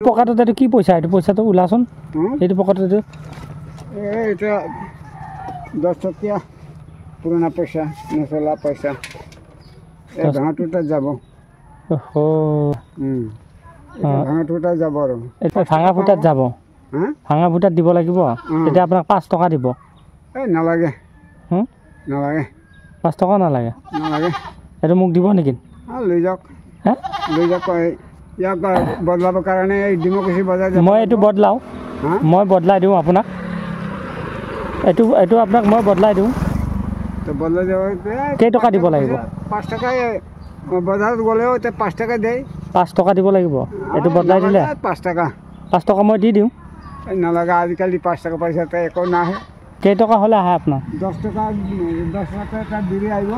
পকেটত এইটো কি পইচা এইটো পইচাটো ওলাচোন এইটো পকেটত এইটো এটা 10 টকীয়া পুৰণা পইচা নচলা পইচা এই ভাঙাটোটা যাব ওহো ভাঙাটোটা যাব আৰু এটা ভাঙা ফুটাত যাব ভাঙা ফুটাত দিব লাগিব তেতিয়া আপোনাক 5 টকা দিব এই নালাগে নালাগে 5 টকা নালাগে নালাগে এইটো মোক দিব নেকি লৈ যাওক লৈ যাওক ইয়াক বদলাবৰ কাৰণে এই ডেমক্ৰেসি বজাই মই এইটো বদলাও মই বদলাই দিওঁ আপোনাক এইটো এইটো আপোনাক মই বদলাই দিওঁ তো বদলাই দিব কেই টকা দিব লাগিব 5 টকা বজাৰত গ'লেও তে 5 টকা দেই 5 টকা দিব লাগিব এইটো বদলাই দিলে 5 টকা মই দি দিওঁ নালাগে আজিকালি 5 টকা পইচাতে একো নাহে কেই টকা হ'লে আহে আপোনাৰ 10 টকা এটা দিৰি আহিব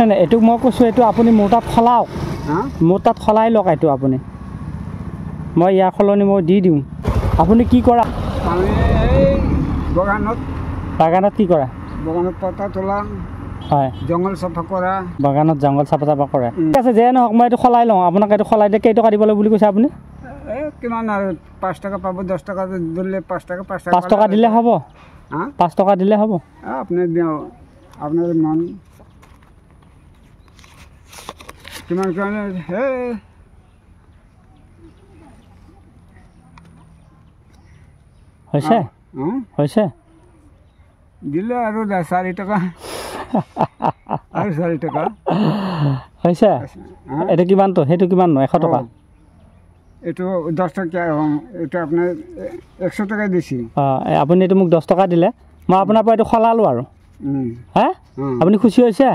নাই এইটো মই কৈছোঁ এইটো আপুনি মোৰ তাত খলাওক মোৰ তাত খলাই লওক এইটো আপুনি মই ইয়াৰ সলনি মই দি দিওঁ আপুনি কি কৰা বাগানত কি কৰা বাগানত পাতা তোলা হয় জংগল চাফা কৰা বাগানত জংগল চাফা কৰে ঠিক আছে যে নহওক মই এইটো খলাই লওঁ আপোনাক এইটো খলাই দিয়ে কেই টকা দিব লাগিব বুলি কৈছে আপুনি কিমান আৰু 5 টকা পাব 10 টকা দিলে 5 টকা 5 টকা দিলে হ'ব 5 টকা দিলে হ'ব আপুনি দিওঁ আপোনাৰ মন কিমান কাৰণে হে হৈছে হৈছে দিলে আৰু 4 টকা আৰু 4 টকা হৈছে এইটো কিমানটো সেইটো কিমান 100 টকা এইটো 10 টকা এইটো আপোনাৰ 100 টকা দিছি আপুনি এইটো মোক 10 টকা দিলে মই আপোনাৰ পৰা এইটো খলালো আৰু হা আপুনি খুশি হৈছে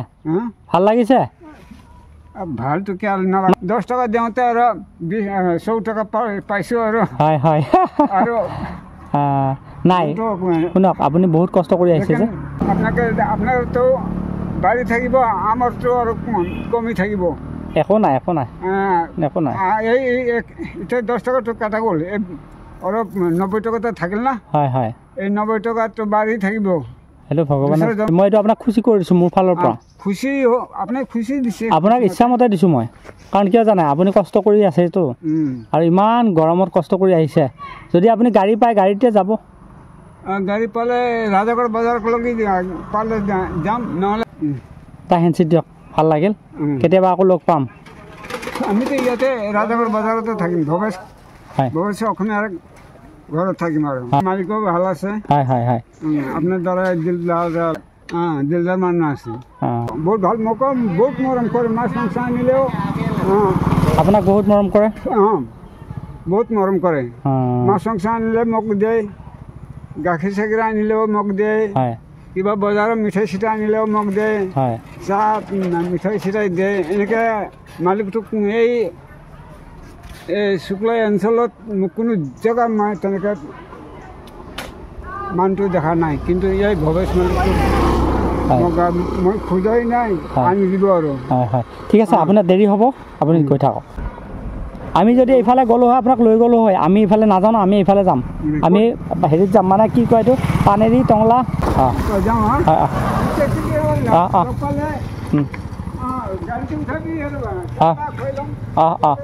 ভাল লাগিছে ভাল তো কি নালাগে 10 টকা দিওঁতে আৰু 100 টকা পাইছো আৰু হয় হয় আৰু নাই শুনক আপুনি বহুত কষ্ট কৰি আহিছে যে আপোনাৰতো বাঢ়ি থাকিব আমাৰতো আৰু কমি থাকিব একো নাই একো নাই একো নাই এই এতিয়া 10 টকাটো কাটা গ'ল আৰু 90 টকাটো থাকিল না হয় হয় এই 90 টকাটো বাঢ়ি থাকিব হেল্ল' ভগৱান মই এইটো আপোনাক খুশি কৰি দিছোঁ মোৰ ফালৰ পৰা খুশি আপুনি খুশি দিছে আপোনাক ইচ্ছামতে দিছোঁ মই কাৰণ কিয় জানে আপুনি কষ্ট কৰি আছেতো আৰু ইমান গৰমত কষ্ট কৰি আহিছে যদি আপুনি গাড়ী পায় গাড়ীতে যাব গাড়ী পালে ৰাজাগড় বজাৰলৈকে পালে যাম নহ'লে তাৰ হেণ্ডচিট দিয়ক ভাল লাগিল কেতিয়াবা আকৌ লগ পাম আমিতো ইয়াতে ৰাজাগড় বজাৰতে থাকিম ভৱেশ ভৱেশ অসমে আৰু ঘৰত থাকিম আৰু মালিকো ভাল আছে হয় হয় হয় আপোনাৰ দ্বাৰা দিলদাৰ মানুহ আছে বহুত ভাল মোক বহুত মৰম কৰে মাছ মাংস আনিলেও আপোনাক বহুত মৰম কৰে বহুত মৰম কৰে মাছ মাংস আনিলে মোক দিয়ে গাখীৰ চাখীৰ আনিলেও মোক দিয়ে কিবা বজাৰৰ মিঠাই চিঠাই আনিলেও মোক দিয়ে চাহ মিঠাই চিঠাই দিয়ে এনেকৈ মালিকটোক এই শুক্লাই অঞ্চলত মোক কোনো জেগা মই তেনেকৈ মানুহটো দেখা নাই কিন্তু এই ভৱেশ মালিকটো মই খোজাই নাই আনি দিব আৰু হয় হয় ঠিক আছে আপোনাৰ দেৰি হ'ব আপুনি গৈ থাকক আমি যদি এইফালে গ'লো হয় আপোনাক লৈ গ'লো হয় আমি এইফালে নাজানো আমি এইফালে যাম আমি হেৰিত যাম মানে কি কয় এইটো পানেৰী টংলা যাম অঁ